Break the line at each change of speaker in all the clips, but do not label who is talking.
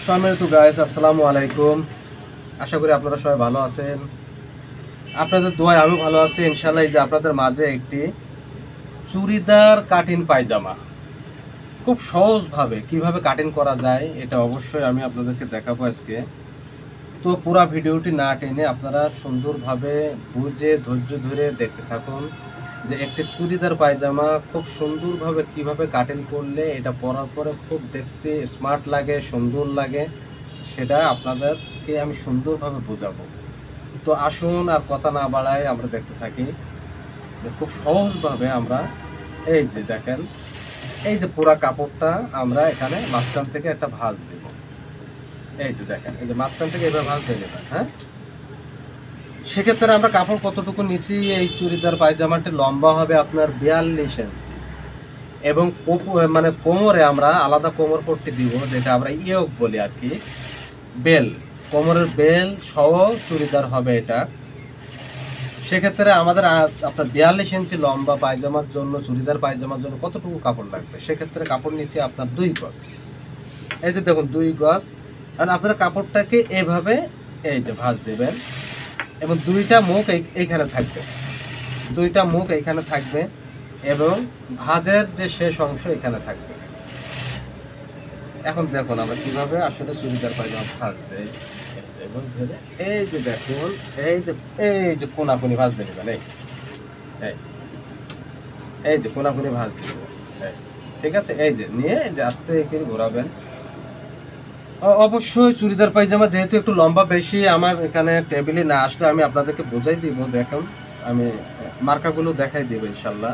সম্মানিত গাইস, আসসালামু আলাইকুম। আশা করি আপনারা সবাই ভালো আছেন। আপনাদের দোয়ায় আমি ভালো আছি ইনশাআল্লাহ। এই যে আপনাদের মাঝে একটি চুড়িদার কাটিং পায়জামা খুব সহজভাবে কিভাবে কাটিং করা যায় এটা অবশ্যই আমি আপনাদেরকে দেখাবো আজকে। তো পুরো ভিডিওটি না টেনে আপনারা সুন্দরভাবে বুঝে ধৈর্য ধরে দেখতে থাকুন যে একটি চুড়িদার পায়জামা খুব সুন্দরভাবে কিভাবে কাটিং করলে এটা পরার পরে খুব দেখতে স্মার্ট লাগে, সুন্দর লাগে, সেটা আপনাদেরকে আমি সুন্দরভাবে বোঝাবো। তো আসুন আর কথা না বাড়ায় আমরা দেখতে থাকি যে খুব সহজভাবে আমরা এই যে দেখেন, এই যে পুরা কাপড়টা আমরা এখানে মাঝখান থেকে একটা ভাঁজ দেব। এই যে দেখেন, এই যে মাঝখান থেকে এবার ভাঁজ দিয়ে নেবেন। হ্যাঁ, সেক্ষেত্রে আমরা কাপড় কতটুকু নিচ্ছি, এই চুড়িদার পায়জামাটি লম্বা হবে আপনার 42 ইঞ্চি এবং মানে কোমরে আমরা আলাদা কোমর পট্টি দিব, যেটা আমরা ইয়োক বলি আর কি, বেল, কোমরের বেল সহ চুড়িদার হবে এটা। সেক্ষেত্রে আমাদের আপনার 42 ইঞ্চি লম্বা পায়জামার জন্য, চুড়িদার পায়জামার জন্য কতটুকু কাপড় লাগবে, সেক্ষেত্রে কাপড় নিচে আপনার 2 গজ। এই যে দেখুন 2 গজ। আর আপনার কাপড়টাকে এভাবে এই যে ভাঁজ দেবেন এবং দুইটা মুখ এইখানে থাকবে, দুইটা মুখ এইখানে থাকবে এবং ভাঁজের যে শেষ অংশ এখানে থাকবে। এখন দেখুন আমরা কিভাবে আসলে চুড়িদার পায়জামা ভাঁজ দেয় এবং ধরে এই যে দেখুন, এই যে কোনাকুনি ভাঁজ দিয়ে নেবেন। এই যে কোনাকুনি ভাঁজ দিয়ে নেবেন। ঠিক আছে, এই যে নিয়ে এই যে আস্তে করে ঘোরাবেন। অবশ্যই চুড়িদার পায়জামা যেহেতু একটু লম্বা বেশি, আমার এখানে টেবিলে না আসলে আমি আপনাদেরকে বোঝাই দিব। দেখুন আমি মার্কাগুলো দেখাই দিব ইনশাল্লাহ।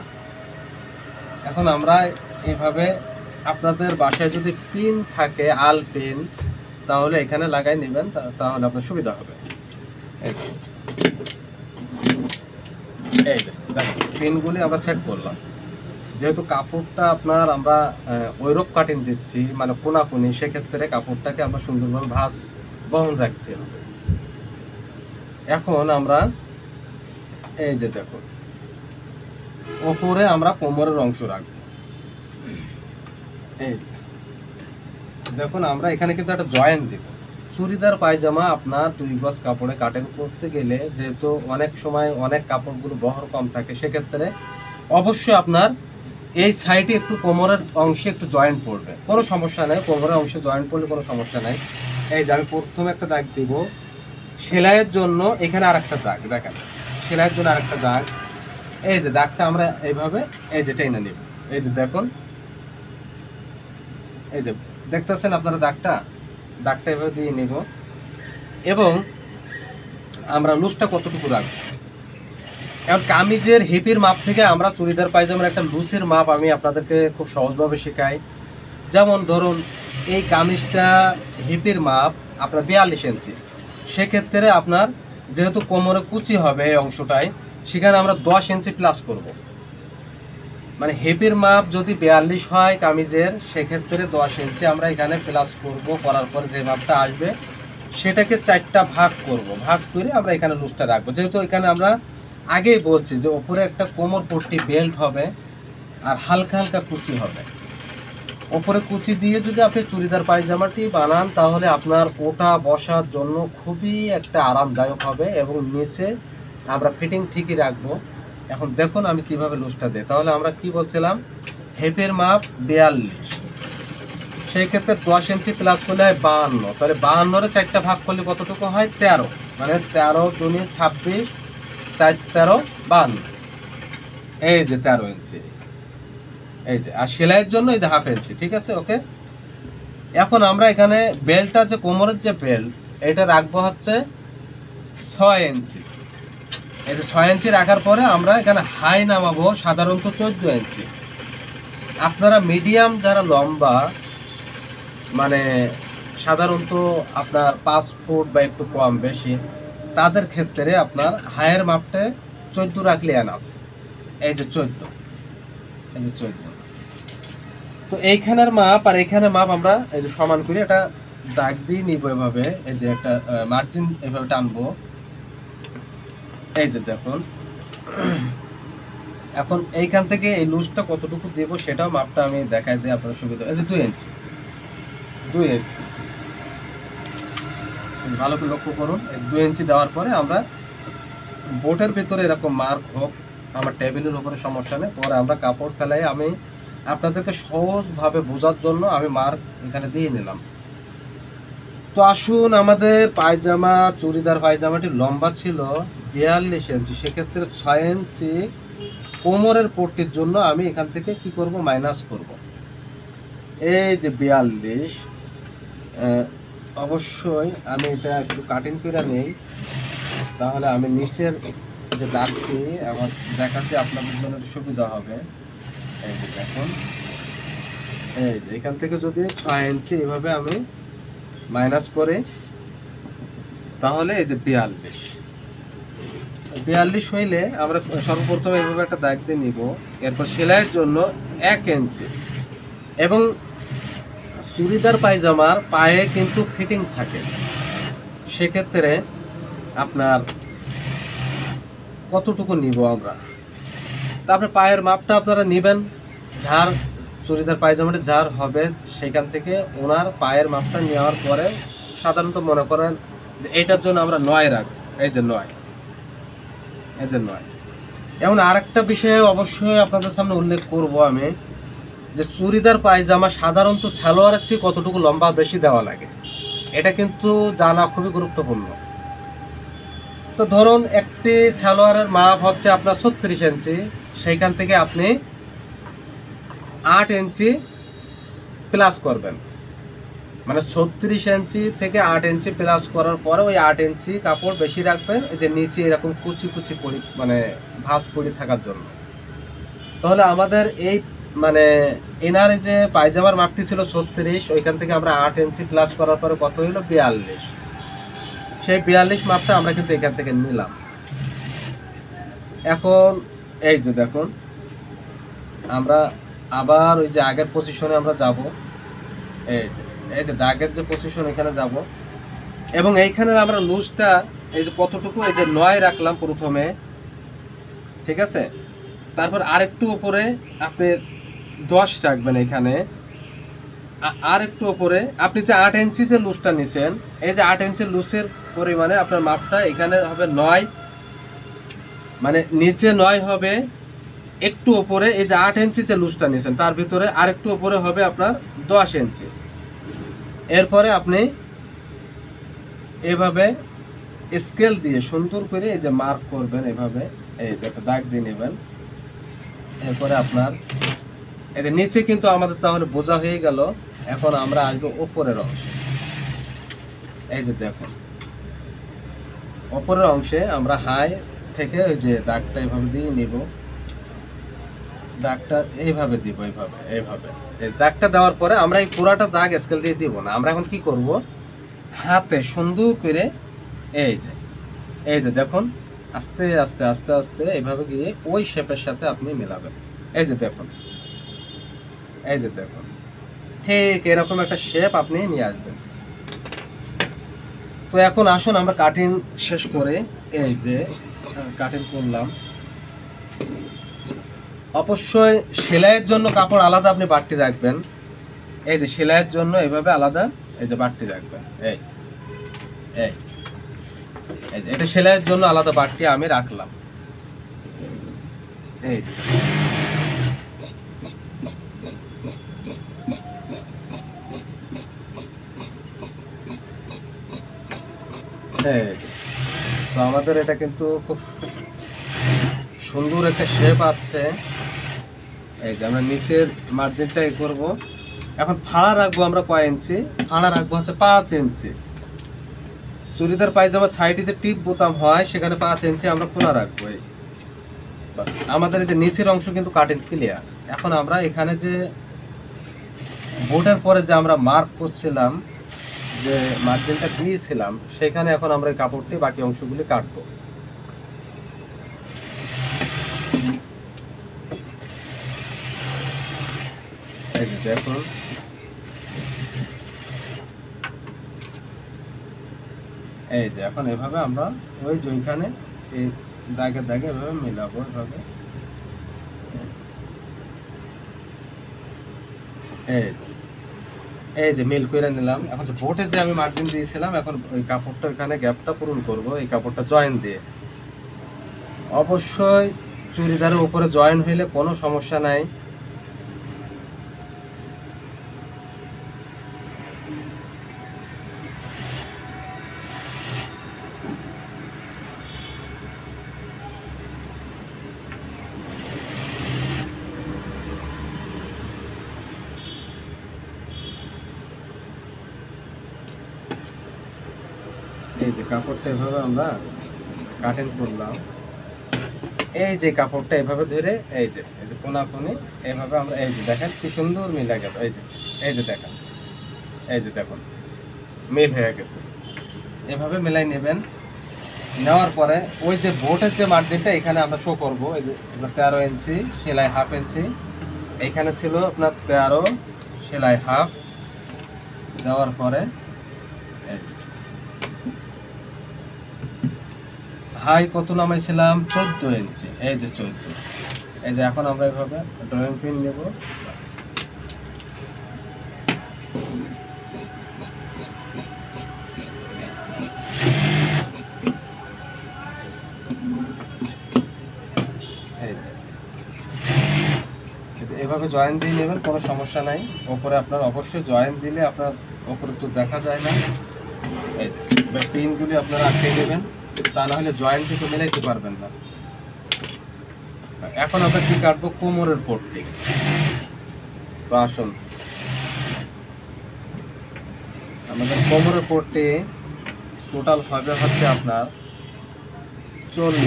এখন আমরা এইভাবে, আপনাদের বাসায় যদি পিন থাকে, আল পিন, তাহলে এখানে লাগাই নেবেন, তাহলে আপনার সুবিধা হবে। এই যে পিনগুলি আমরা সেট করলাম। যেহেতু কাপড়টা আপনার আমরা ওইরূপ কাটিং দিচ্ছি, মানে কোনাকুনি, সেক্ষেত্রে কাপড়টাকে আমরা সুন্দরভাবে ভাঁজ বহন রাখতে হবে। এখন আমরা এই যে দেখুন, ওপরে আমরা কোমরের অংশ রাখবো। এই যে দেখুন, আমরা এখানে কিন্তু একটা জয়েন্ট দিব। চুড়িদার পায়জামা আপনার 2 গজ কাপড়ে কাটিং করতে গেলে, যেহেতু অনেক সময় অনেক কাপড়গুলো বহর কম থাকে, সেক্ষেত্রে অবশ্যই আপনার এই সাইডে একটু কোমরের অংশে একটু জয়েন্ট পড়বে, কোনো সমস্যা নেই। কোমরের অংশে জয়েন্ট পড়লে কোনো সমস্যা নাই। এই যে আমি প্রথমে একটা দাগ দিব সেলাইয়ের জন্য, এখানে আরেকটা দাগ দেখেন, সেলাইয়ের জন্য আরেকটা দাগ। এই যে দাগটা আমরা এইভাবে এই যে টেনে নিব। এই যে দেখুন, এই যে দেখতেছেন আপনারা দাগটা এভাবে দিয়ে নিব এবং আমরা লুজটা কতটুকু রাখবো। এখন কামিজের হিপির মাপ থেকে আমরা চুড়িদার পায়জামার একটা লুজের মাপ আমি আপনাদেরকে খুব সহজভাবে শেখাই। যেমন ধরুন এই কামিজটা হিপির মাপ আপনার 42 ইঞ্চি, সেক্ষেত্রে আপনার যেহেতু কোমরে কুচি হবে এই অংশটায়, সেখানে আমরা 10 ইঞ্চি প্লাস করব। মানে হিপির মাপ যদি 42 হয় কামিজের, সেক্ষেত্রে 10 ইঞ্চি আমরা এখানে প্লাস করব। করার পর যে মাপটা আসবে সেটাকে 4টা ভাগ করব, ভাগ করে আমরা এখানে লুজটা রাখবো। যেহেতু এখানে আমরা আগেই বলছি যে ওপরে একটা কোমর পট্টি বেল্ট হবে আর হালকা হালকা কুচি হবে। ওপরে কুচি দিয়ে যদি আপনি চুড়িদার পায়জামাটি বানান, তাহলে আপনার ওটা বসার জন্য খুবই একটা আরামদায়ক হবে এবং নিচে আমরা ফিটিং ঠিকই রাখবো। এখন দেখুন আমি কিভাবে লুজটা দিই। তাহলে আমরা কি বলছিলাম, হেপের মাপ 42, সেই ক্ষেত্রে 10 ইঞ্চি প্লাস করলে হয় 52। তাহলে 52-এর 4টা ভাগ করলে কতটুকু হয়, 13। মানে 13 দুনি 26, 4 13 52। এই যে 13 ইঞ্চি। এই যে আর সেলাইয়ের জন্য এই যে হাফ ইঞ্চি। ঠিক আছে, ওকে। এখন আমরা এখানে বেল্টটা, যে কোমরের যে বেল্ট, এটা রাখবো হচ্ছে 6 ইঞ্চি। এই যে 6 ইঞ্চি রাখার পরে আমরা এখানে হাই নামাবো সাধারণত 14 ইঞ্চি। আপনারা মিডিয়াম যারা লম্বা, মানে সাধারণত আপনার 5 ফুট বা একটু কম বেশি, তাদের ক্ষেত্রে আপনার হায়ের মাপটা 14 রাখলে এনাফ। এই যে 14, এই যে 14। তো এইখানের মাপ আর এইখানের মাপ আমরা এই যে সমান করে একটা দাগ দিয়ে নিব এভাবে। এই যে একটা মার্জিন এভাবে টানবো। এই যে দেখুন, এখন এইখান থেকে এই লুজটা কতটুকু দেবো সেটাও মাপটা আমি দেখাই দিই আপনার সুবিধা। এই যে 2 ইঞ্চি, 2 ইঞ্চি। ভালো করে লক্ষ্য করুন, 2 ইঞ্চি দেওয়ার পরে আমরা বোটের ভিতরে এরকম মার্ক হোক, আমার টেবিলের উপরে সমস্যা নেই, পরে আমরা কাপড় ফেলাই আমি আপনাদেরকে সহজভাবে বোঝার জন্য আমি মার্ক এখানে দিয়ে নিলাম। তো আসুন, আমাদের পায়জামা, চুড়িদার পায়জামাটি লম্বা ছিল 42 ইঞ্চি, সেক্ষেত্রে 6 ইঞ্চি কোমরের পট্টির জন্য আমি এখান থেকে কি করব, মাইনাস করব। এই যে 42, অবশ্যই আমি এটা একটু কাটিং করে নেই, তাহলে আমি নিচের যে দাগটি আমার দেখাতে আপনাদের জন্য সুবিধা হবে। এই যে দেখুন, এই যে এখান থেকে যদি 6 ইঞ্চি এভাবে আমি মাইনাস করে, তাহলে এই যে 42 হইলে আমরা সর্বপ্রথম এইভাবে একটা দাগ দিয়ে নিব। এরপর সেলাইয়ের জন্য 1 ইঞ্চি, এবং চুড়িদার পায়জামার পায়ে কিন্তু ফিটিং থাকে, সেক্ষেত্রে আপনার কতটুকু নিব আমরা, তারপরে পায়ের মাপটা আপনারা নেবেন, যার চুড়িদার পায়জামাটি যার হবে সেখান থেকে ওনার পায়ের মাপটা নেওয়ার পরে সাধারণত মনে করেন যে এইটার জন্য আমরা 9 রাখবো। এই যে 9, এই যে 9। এখন আরেকটা বিষয়ে অবশ্যই আপনাদের সামনে উল্লেখ করব আমি, যে চুড়িদার পায়জামা সাধারণত সালোয়ারের চেয়ে কতটুকু লম্বা বেশি দেওয়া লাগে, এটা কিন্তু জানা খুবই গুরুত্বপূর্ণ। তো ধরুন একটি সালোয়ারের মাপ হচ্ছে আপনার 36 ইঞ্চি, সেইখান থেকে আপনি 8 ইঞ্চি প্লাস করবেন, মানে 36 ইঞ্চি থেকে 8 ইঞ্চি প্লাস করার পরে ওই 8 ইঞ্চি কাপড় বেশি রাখবেন, এই যে নিচে এরকম কুচি কুচি পড়ি, মানে ভাঁজ পড়ি থাকার জন্য। তাহলে আমাদের এই মানে এনার যে পায়জামার মাপটি ছিল 36, ওইখান থেকে আমরা 8 ইঞ্চি প্লাস করার পরে কত হলো 42, সেই 42 মাপটা আমরা কিন্তু এখান থেকে নিলাম। এখন এই যে দেখুন, আমরা আবার ওই যে আগের পজিশনে আমরা যাব, এই যে দাগের যে পজিশন এখানে যাব, এবং এইখানে আমরা লুজটা এই যে কতটুকু, এই যে 9 রাখলাম প্রথমে, ঠিক আছে। তারপর আরেকটু উপরে আপনি 10 রাখবেন, এখানে আরেকটু উপরে আপনি যে 8 ইঞ্চি যে লুজটা নিছেন, এই যে 8 ইঞ্চি লুজের পরিমাণে আপনার মাপটা এখানে হবে 9, মানে নিচে 9 হবে, একটু উপরে এই যে 8 ইঞ্চি যে লুজটা নিছেন তার ভিতরে আরেকটু উপরে হবে আপনার 10 ইঞ্চি। এরপরে আপনি এভাবে স্কেল দিয়ে সুন্দর করে এই যে মার্ক করবেন, এভাবে এই দেখো দাগ দিয়ে নেবেন। এরপরে আপনার এই যে নিচে কিন্তু আমাদের তাহলে বোঝা হয়ে গেল। এখন আমরা আসবো উপরের অংশে। এই যে দেখুন, উপরের অংশে আমরা হাই থেকে ওই যে দাগটা এইভাবে দিয়ে নিব, দাগটা এইভাবে দিব, এইভাবে এই দাগটা দেওয়ার পরে আমরা এই পুরাটা দাগ স্কেল দিয়ে দিব না, আমরা এখন কি করব, হাতে সুন্দর করে এই যে দেখুন আস্তে আস্তে আস্তে আস্তে এইভাবে গিয়ে ওই শেপের সাথে আপনি মেলাবেন। এই যে দেখুন, এই যে দেখুন, ঠিক এরকম একটা শেপ আপনি নিয়ে আসবেন। তো এখন আসুন আমরা কাটিং শেষ করে, এই যে কাটিং করলাম। অবশ্যই সেলাইয়ের জন্য কাপড় আলাদা আপনি বাড়তি রাখবেন, এই যে সেলাইয়ের জন্য এইভাবে আলাদা এই যে বাড়তি রাখবেন, এই এই এটা সেলাইয়ের জন্য আলাদা বাড়তি আমি রাখলাম। এই তো আমাদের এটা কিন্তু খুব সুন্দর একটা শেপ আছে। এই যে আমরা নিচের মার্জিনটা এই করবো। এখন ফাড়া রাখবো আমরা কয় ইঞ্চি, ফাড়া রাখবো হচ্ছে 5 ইঞ্চি। চুড়িদার পায়জামা সাইডে যে টিপ বোতাম হয় সেখানে 5 ইঞ্চি আমরা খোলা রাখবো। আমাদের এই যে নিচের অংশ কিন্তু কাটিং ক্লিয়ার। এখন আমরা এখানে যে বোর্ডের পরে যে আমরা মার্ক করছিলাম, যে মার্জিনটা দিয়েছিলাম, সেখানে এখন আমরা এই কাপড়টি বাকি অংশগুলি কাটবো। এই যে দেখুন, এই যে এখন এভাবে আমরা ওই যে ওইখানে এই দাগে দাগে এভাবে মিলাবো, এভাবে। এই যে এই যে মিল করে নিলাম। এখন যে বোটে যে আমি মার্জিন দিয়েছিলাম, এখন ওই কাপড়টা এখানে গ্যাপটা পূরণ করব এই কাপড়টা জয়েন দিয়ে। অবশ্যই চুড়িদারের উপরে জয়েন হইলে কোনো সমস্যা নাই। এই যে কাপড়টা এভাবে আমরা কাটিং করলাম। এই যে কাপড়টা এভাবে ধরে এই যে কোনাকুনি এইভাবে আমরা এই যে দেখেন কি সুন্দর মিলে গেল। এই যে দেখেন, এই যে দেখুন মিল হয়ে গেছে। এভাবে মিলাই নেবেন। নেওয়ার পরে ওই যে বোটের যে মার্জিনটা এখানে আমরা শো করব। এই যে আপনার 13 ইঞ্চি সেলাই হাফ ইঞ্চি, এইখানে ছিল আপনার 13 সেলাই হাফ। দেওয়ার পরে হাই কত নামাইছিলাম 14 ইঞ্চি, এই যে 14। এই যে এখন আমরা এভাবে ড্রয়িং পিন নেব। এভাবে জয়েন দিয়ে নেবেন, কোনো সমস্যা নাই। ওপরে আপনার অবশ্যই জয়েন দিলে আপনার ওপরে তো দেখা যায় না। এই যে পিনগুলি আপনারা আটকে দেবেন, তা না হলে জয়েন্ট তো মিলাইতে পারবেন না। এখন আমরা কি কাটবো, কোমরের পট্টি। তো আসুন আমাদের কোমরের পট্টি টোটাল হবে হচ্ছে আপনার 40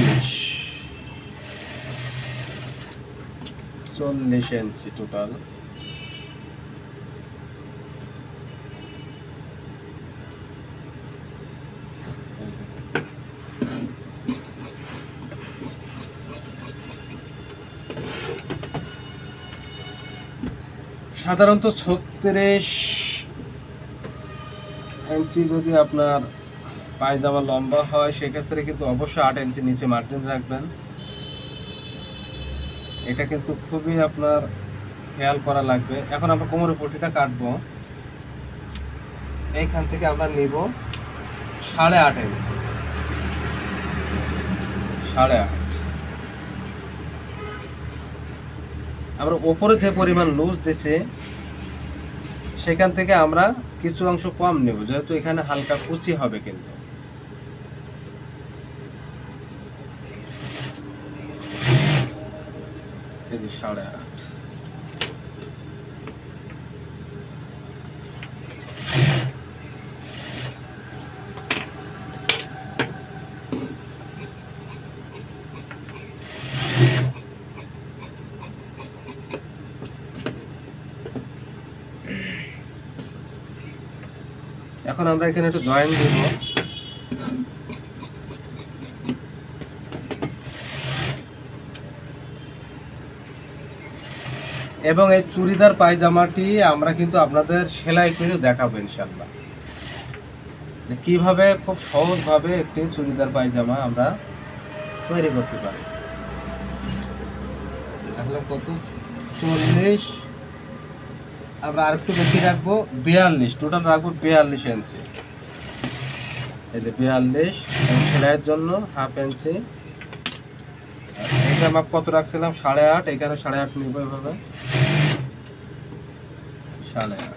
ইঞ্চি টোটাল। সাধারণত 36 ইঞ্চি যদি আপনার পায়জামা লম্বা হয় সেক্ষেত্রে কিন্তু অবশ্যই 8 ইঞ্চি নিচে মার্জিন রাখবেন। এটা কিন্তু খুবই আপনার খেয়াল করা লাগবে। এখন আমরা কোমরের পট্টিটা কাটবো। এইখান থেকে আমরা নিব 8.5 ইঞ্চি, 8.5। আমরা উপরে যে পরিমাণ লুজ দিচ্ছে সেখান থেকে আমরা কিছু অংশ কম নেব, যেহেতু এখানে হালকা কুচি হবে। কিন্তু এই যে 8.5। এখন আমরা এখানে একটু জয়েন দিব। এবং এই চুড়িদার পায়জামাটি আমরা কিন্তু আপনাদের সেলাই করে দেখাবো ইনশাআল্লাহ, কিভাবে খুব সহজভাবে একটি চুড়িদার পায়জামা আমরা তৈরি করতে পারি। কত 40, আমরা আরেকটু বেশি রাখবো 42, টোটাল রাখবো 42 ইঞ্চি। এই যে 42 সেলাইয়ের জন্য হাফ ইঞ্চি। এটা মাপ কত রাখছিলাম 8.5, এখানে 8.5 নিব। এভাবে 8.5।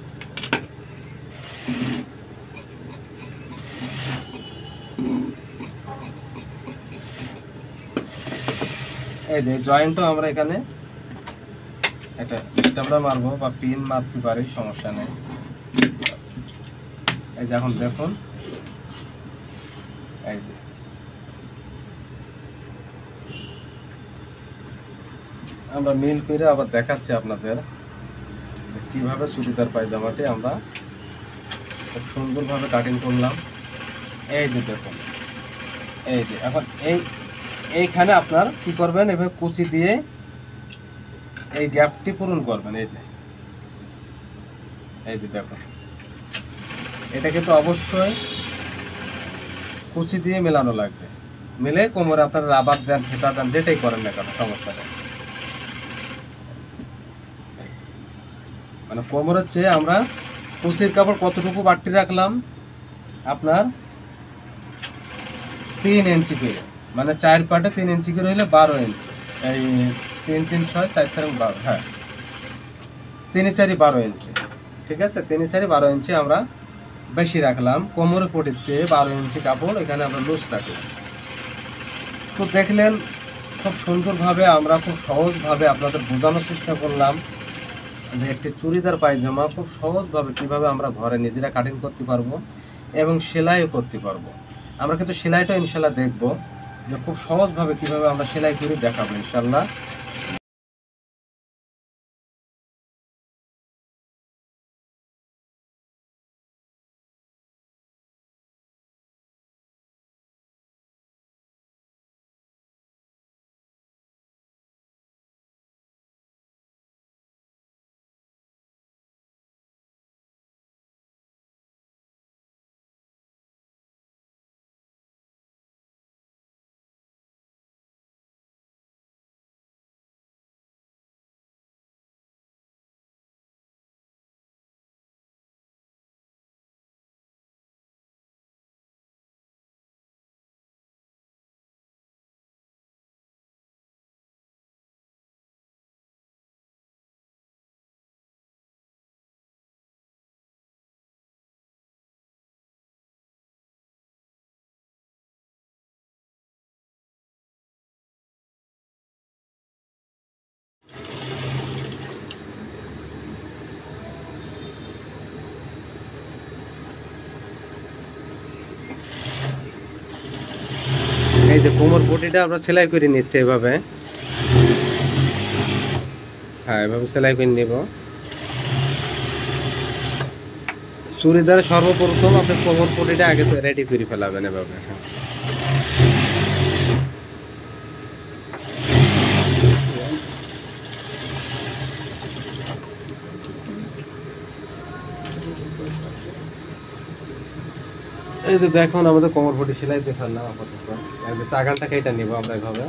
এই যে জয়েন্টও আমরা এখানে একটা আমরা মারবো বা পিন মারতে পারি, সমস্যা নেই। এই যে এখন দেখুন, এই যে আমরা মিল করে আবার দেখাচ্ছি আপনাদের কিভাবে চুড়িদার পায়জামাটি আমরা খুব সুন্দরভাবে কাটিং করলাম। এই যে দেখুন, এই যে এখন এইখানে আপনার কি করবেন, এভাবে কুচি দিয়ে এই গ্যাপটি পূরণ করবেন। এই যে দেখুন, এটা কিন্তু অবশ্যই কুচি দিয়ে মেলানো লাগবে। মিলে কোমরে আপনার রাবার দেন, ফেতা দেন, যেটাই করেন না কেন সমস্যা নেই। মানে কোমরের চেয়ে আমরা কুচির কাপড় কতটুকু বাড়তি রাখলাম, আপনার 3 ইঞ্চি করে, মানে 4 পাটে 3 ইঞ্চি করে হলে 12 ইঞ্চি। এই 3 3 6 4 4 12, হ্যাঁ 3 4 12 ইঞ্চি, ঠিক আছে। 3 4 12 ইঞ্চি আমরা বেশি রাখলাম। কোমরে পটির চেয়ে 12 ইঞ্চি কাপড় এখানে আমরা লুজ রাখলাম। তো দেখলেন খুব সুন্দরভাবে আমরা খুব সহজভাবে আপনাদের বোঝানোর চেষ্টা করলাম যে একটি চুড়িদার পায়জামা খুব সহজভাবে কিভাবে আমরা ঘরে নিজেরা কাটিং করতে পারবো এবং সেলাইও করতে পারবো। আমরা কিন্তু সেলাইটা ইনশাল্লাহ দেখব যে খুব সহজভাবে কিভাবে আমরা সেলাই করে দেখাবো ইনশাল্লাহ। এই যে কোমর পটিটা আমরা সেলাই করে নিচ্ছি এভাবে, হ্যাঁ এভাবে সেলাই করে নিব। চুড়িদারে সর্বপ্রথম আপনি কোমর পটিটা আগে রেডি করে ফেলাবেন এভাবে, হ্যাঁ। এই যে দেখুন আমাদের কোমর পটি সেলাই দিয়ে ফেললাম আপাতত। এই যে চাগানটা কেটে নিব আমরা এভাবে।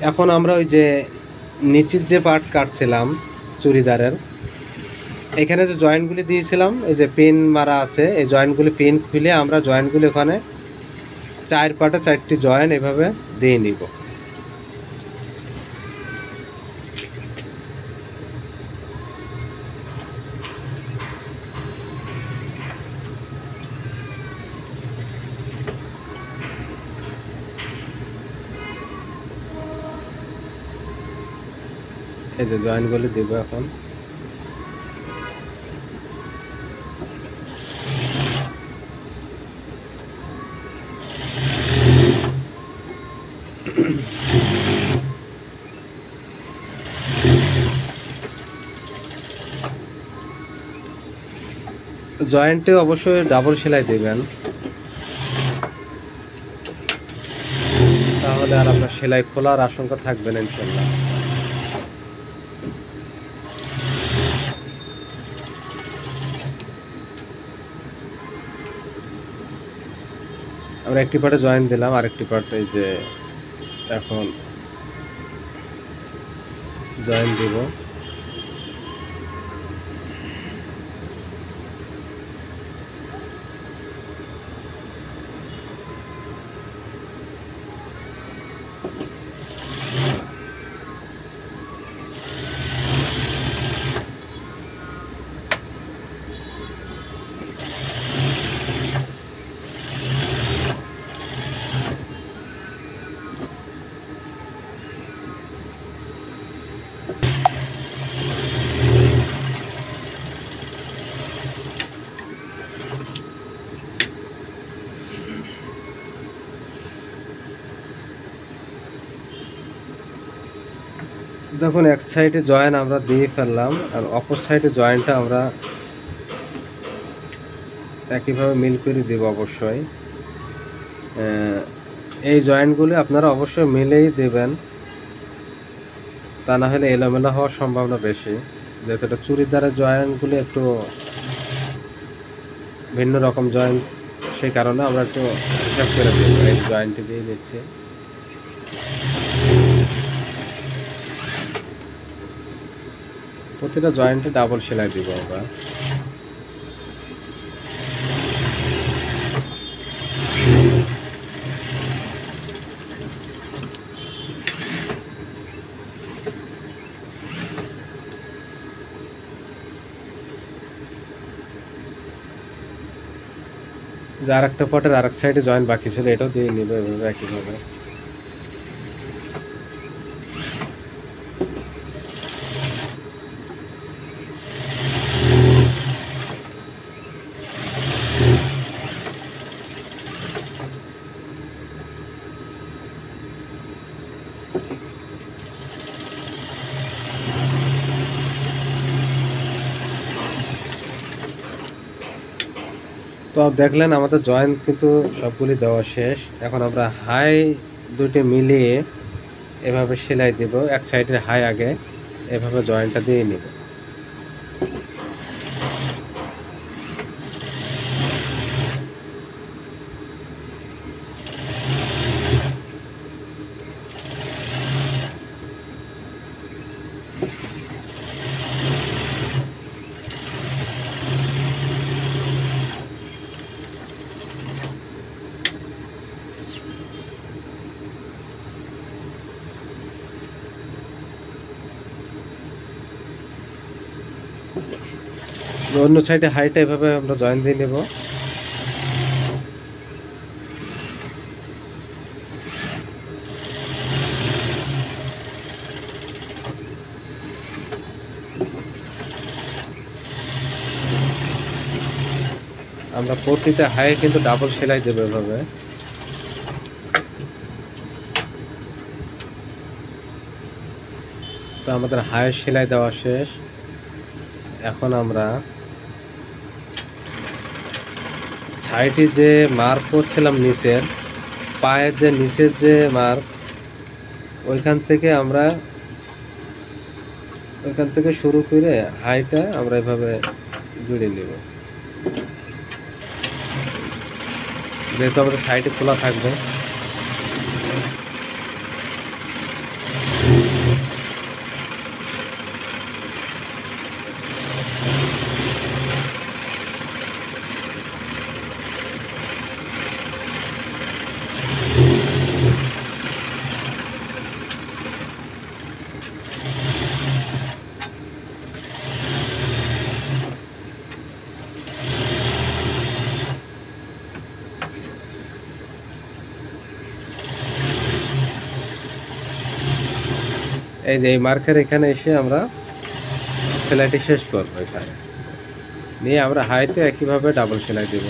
এখন আমরা ওই যে নিচের যে পার্ট কাটছিলাম চুড়িদারের, এখানে যে জয়েন্টগুলি দিয়েছিলাম এই যে পিন মারা আছে, এই জয়েন্টগুলি পিন খুলে আমরা জয়েন্টগুলি ওখানে 4 পাটে 4টি জয়েন্ট এভাবে দিয়ে নিব। এই যে জয়েন্টগুলি দিব এখন। জয়েন্টে অবশ্যই ডাবল সেলাই দেবেন, তাহলে আর আপনার সেলাই খোলার আশঙ্কা থাকবে না ইনশাল্লাহ। আমরা একটি পার্টে জয়েন্ট দিলাম, আরেকটি পার্টে এই যে এখন জয়েন্ট দিব। দেখুন এক সাইডে জয়েন্ট আমরা দিয়ে ফেললাম, আর অপর সাইডে জয়েন্টটা আমরা একইভাবে মিল করে দেব অবশ্যই। এই জয়েন্টগুলি আপনারা অবশ্যই মিলেই দেবেন, তা না হলে এলোমেলো হওয়ার সম্ভাবনা বেশি। যেহেতু এটা চুড়িদারের জয়েন্টগুলি একটু ভিন্ন রকম জয়েন্ট সেই কারণে আমরা একটু হিসাব করে দেব। এই জয়েন্টে দিয়ে দিচ্ছি। প্রতিটা জয়েন্টে ডাবল সেলাই দিব আমরা। যে আরেকটা পটের আরেক সাইডে জয়েন্ট বাকি ছিল, এটাও দিয়ে নিব এভাবে একইভাবে। তো দেখলেন আমাদের জয়েন্ট কিন্তু সবগুলি দেওয়া শেষ। এখন আমরা হাই দুটি মিলিয়ে এভাবে সেলাই দেব। এক সাইডের হাই আগে এভাবে জয়েন্টটা দিয়ে নিব। অন্য সাইডে হাইটা এভাবে আমরা জয়েন দিয়ে নেব। আমরা প্রতিটা হাই কিন্তু ডাবল সেলাই দেবো এভাবে। তো আমাদের হাই সেলাই দেওয়া শেষ। এখন আমরা সাইডে যে মার্ক করছিলাম নিচের পায়ের যে নিচের যে মার্ক, ওইখান থেকে শুরু করে হাইটা আমরা এভাবে জুড়ে নেব। যেহেতু আমাদের সাইডে খোলা থাকবে। এই যে এই মার্কের এখানে এসে আমরা সেলাইটি শেষ করবো। এখানে নিয়ে আমরা হাইতে একইভাবে ডাবল সেলাই দেব।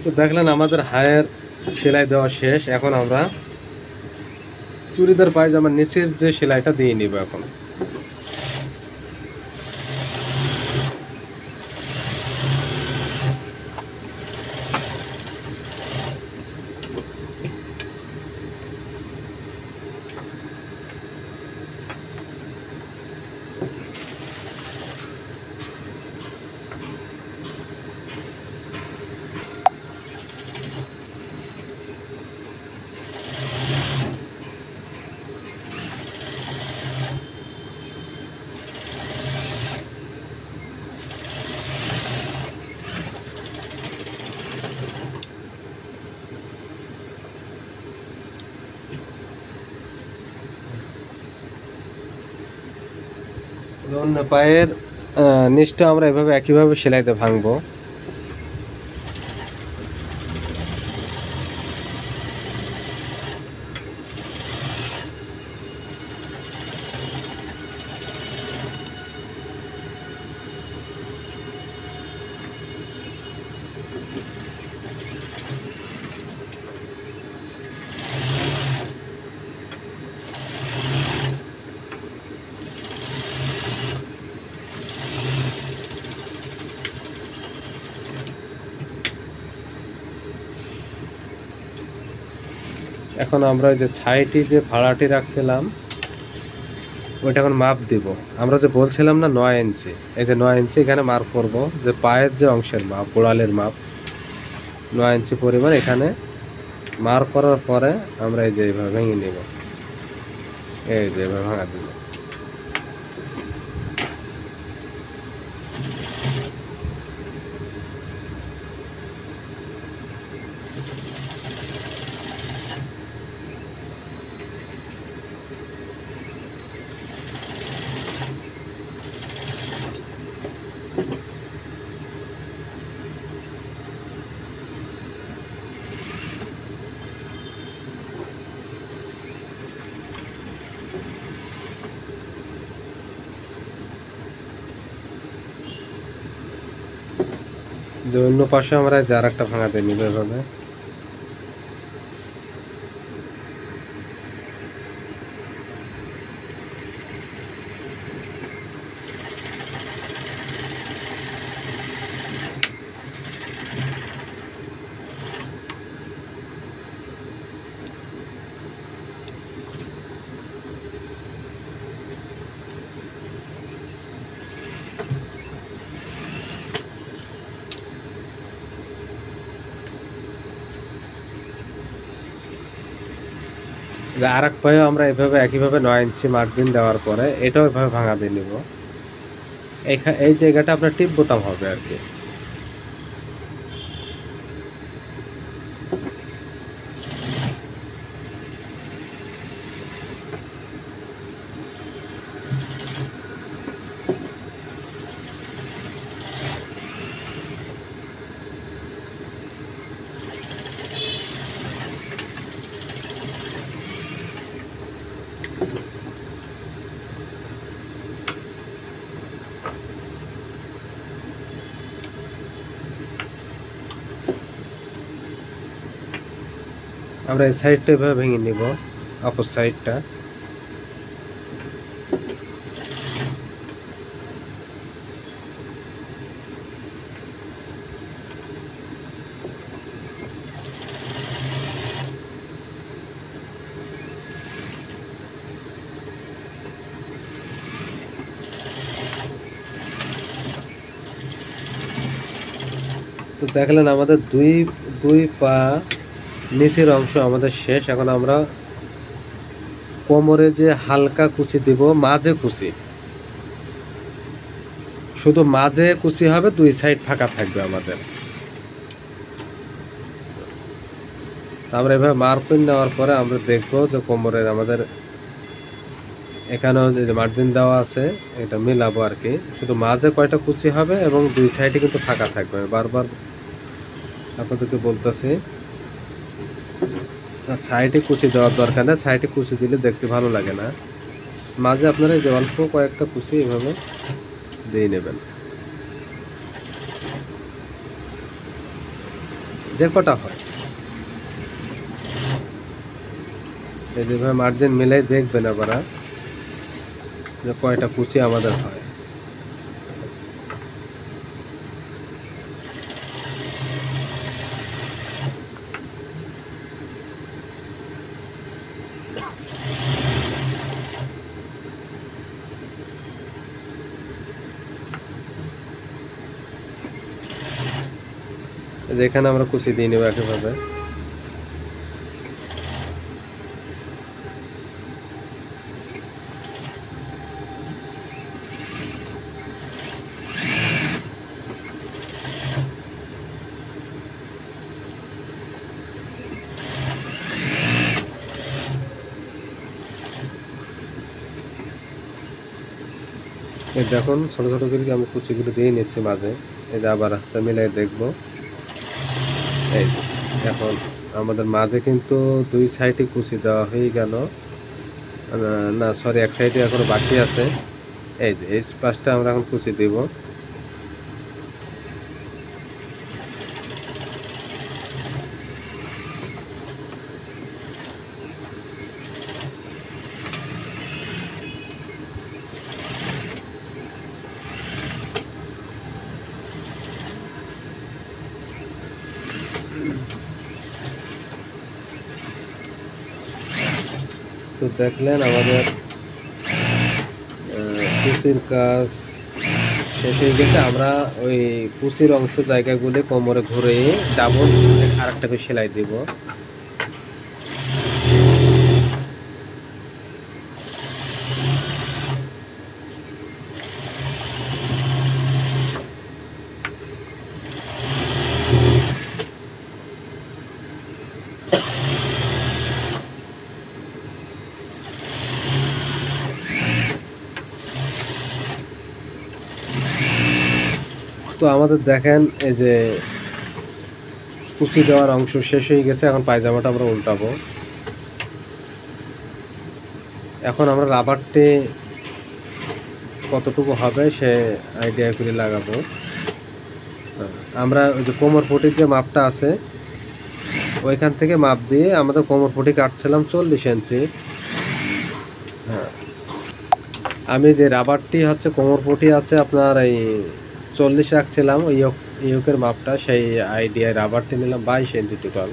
তো দেখলেন আমাদের হায়ের সেলাই দেওয়া শেষ। এখন আমরা চুড়িদার পায়জামার নিচের যে সেলাইটা দিয়ে নিব। এখন অন্য পায়ের নিচটা আমরা এভাবে একইভাবে সেলাইতে ভাঙবো। এখন আমরা যে ছাইটি যে ভাড়াটি রাখছিলাম ওইটা এখন মাপ দিব। আমরা যে বলছিলাম না 9 ইঞ্চি, এই যে 9 ইঞ্চি এখানে মার্ক করব, যে পায়ের যে অংশের মাপ, গোড়ালের মাপ 9 ইঞ্চি পরিমাণ এখানে মার্ক করার পরে আমরা এই যে এইভাবে ভেঙে নিব, এই যে এইভাবে ভাঙা দিব। যে অন্য পাশে আমরা যে আর একটা ভাঙা দিয়ে নিব এভাবে। আর এক পায়ে আমরা এভাবে একইভাবে 9 ইঞ্চি মার্জিন দেওয়ার পরে এটাও এভাবে ভাঙা দিয়ে নিব। এই জায়গাটা আপনার টিপ বোতাম হবে আর কি। আমরা এই সাইডটা এভাবে ভেঙে নিব, অপর সাইডটা। তো দেখলেন আমাদের দুই পা নিচের অংশ আমাদের শেষ। এখন আমরা কোমরে যে হালকা কুচি দিব, মাঝে কুচি, শুধু মাঝে কুচি হবে, দুই সাইড ফাঁকা থাকবে আমাদের। আমরা এভাবে মার্কিং নেওয়ার পরে আমরা দেখবো যে কোমরের আমাদের এখানেও যে মার্জিন দেওয়া আছে এটা মিলাবো আর কি। শুধু মাঝে কয়টা কুচি হবে এবং দুই সাইডে কিন্তু ফাঁকা থাকবে। বারবার আপনাদেরকে বলতেছি, সাইডে কুচি দেওয়ার দরকার নেই, সাইডে কুচি দিলে দেখতে ভালো লাগে না। মাঝে আপনারা যে অল্প কয়েকটা কুচি এভাবে দিয়ে নেবেন, যে কটা হয়। এই যেভাবে মার্জিন মিলাই দেখবেন আবার যে কয়টা কুচি আমাদের হয়। যেখানে আমরা কুচি দিয়ে নেব একইভাবে। দেখুন ছোট ছোট করে আমি কুচিগুলো দিয়ে নিচ্ছি মাঝে। এই যে আবার হচ্ছে মিলাই দেখবো। এই এখন আমাদের মাঝে কিন্তু দুই সাইডে কুচি দেওয়া হয়ে গেল। না সরি, এক সাইডে এখনো বাকি আছে। এই যে এই পাশটা আমরা এখন কুচি দিব। দেখলেন আমাদের কুচির কাজ শেষ হয়ে গেছে। আমরা ওই কুচির অংশ জায়গাগুলি কোমরে ঘুরে ডাবল আরেকটা করে সেলাই দিব। তো আমাদের দেখেন এই যে কুচি দেওয়ার অংশ শেষ হয়ে গেছে। এখন পায়জামাটা আমরা উল্টাবো। এখন আমরা রাবারটি কতটুকু হবে সে আইডিয়া করে লাগাবো। আমরা ওই যে কোমর পটির যে মাপটা আছে ওইখান থেকে মাপ দিয়ে আমাদের কোমর পটি কাটছিলাম 40 ইঞ্চি। হ্যাঁ, আমি যে রাবারটি হচ্ছে কোমর পটি আছে আপনার এই 40 রাখছিলাম ওই ইউকের মাপটা, সেই আইডিয়ায় রাবারটি নিলাম 22 ইঞ্চি। টোটাল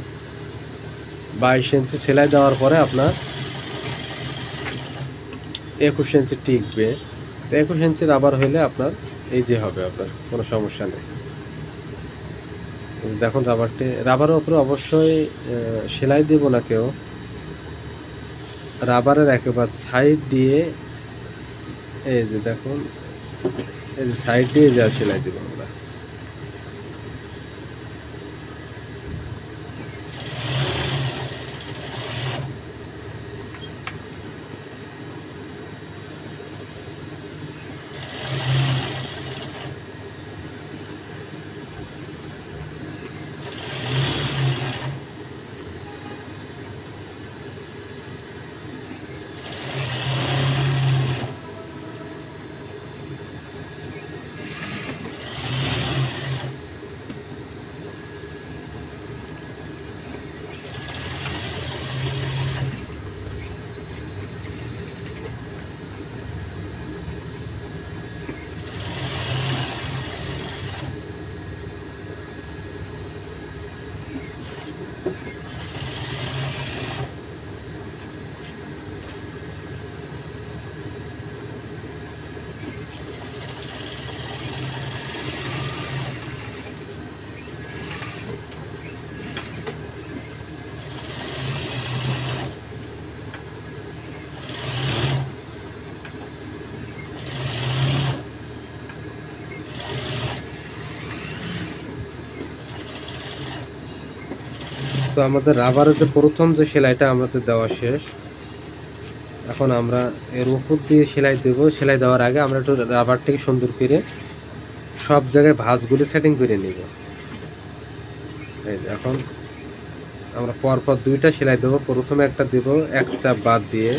22 ইঞ্চি সেলাই দেওয়ার পরে আপনার 21 ইঞ্চি টিকবে। 21 ইঞ্চি রাবার হইলে আপনার এই যে হবে, আপনার কোনো সমস্যা নেই। দেখুন রাবারের উপরে অবশ্যই সেলাই দেব না কেউ, রাবারের একেবারে সাইড দিয়ে এই যে দেখুন এই যে সাইড দিয়ে যা সেলাই দেব আমরা। তো আমাদের রাবারের যে প্রথম যে সেলাইটা আমাদের দেওয়া শেষ। এখন আমরা এর উপর দিয়ে সেলাই দেব। সেলাই দেওয়ার আগে আমরা একটু রাবারটাকে সুন্দর করে সব জায়গায় ভাঁজগুলি সেটিং করে নিব। এই যে এখন আমরা পরপর দুইটা সেলাই দেবো। প্রথমে একটা দেব এক চাপ বাদ দিয়ে,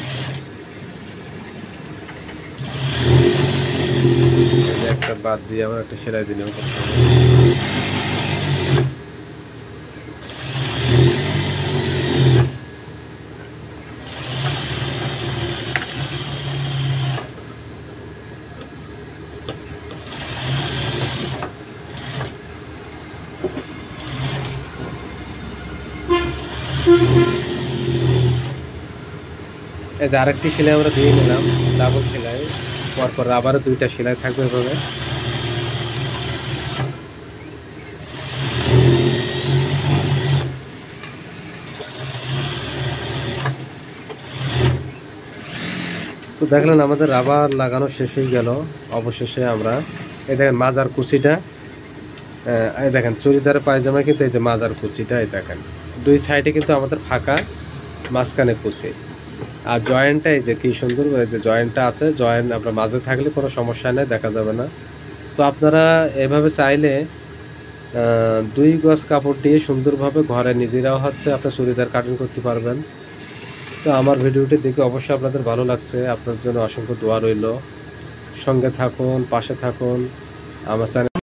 একটা বাদ দিয়ে আমরা একটা সেলাই দিয়ে নেব। এই যে আরেকটি সেলাই আমরা দিয়ে নিলাম, ডাবল সেলাই। পরপর আবারও দুইটা সেলাই থাকবে এভাবে। তো দেখলেন আমাদের রাবার লাগানো শেষ হয়ে গেল। অবশেষে আমরা এই দেখেন মাজার কুচিটা, এই দেখেন চুড়িদারের পায়জামা কিন্তু এই যে মাজার কুচিটা, এই দেখেন দুই সাইডে কিন্তু আমাদের ফাঁকা, মাঝখানে কুচি। আর জয়েন্টটা এই যে কি সুন্দর, এই যে জয়েন্টটা আছে, জয়েন্ট আপনার মাঝে থাকলে কোনো সমস্যা নেই, দেখা যাবে না। তো আপনারা এভাবে চাইলে 2 গজ কাপড় দিয়ে সুন্দরভাবে ঘরে নিজেরাও হচ্ছে আপনার চুড়িদার কাটিং করতে পারবেন। তো আমার ভিডিওটি দেখে অবশ্যই আপনাদের ভালো লাগছে। আপনার জন্য অসংখ্য দোয়া রইল। সঙ্গে থাকুন, পাশে থাকুন। আমার চ্যানেল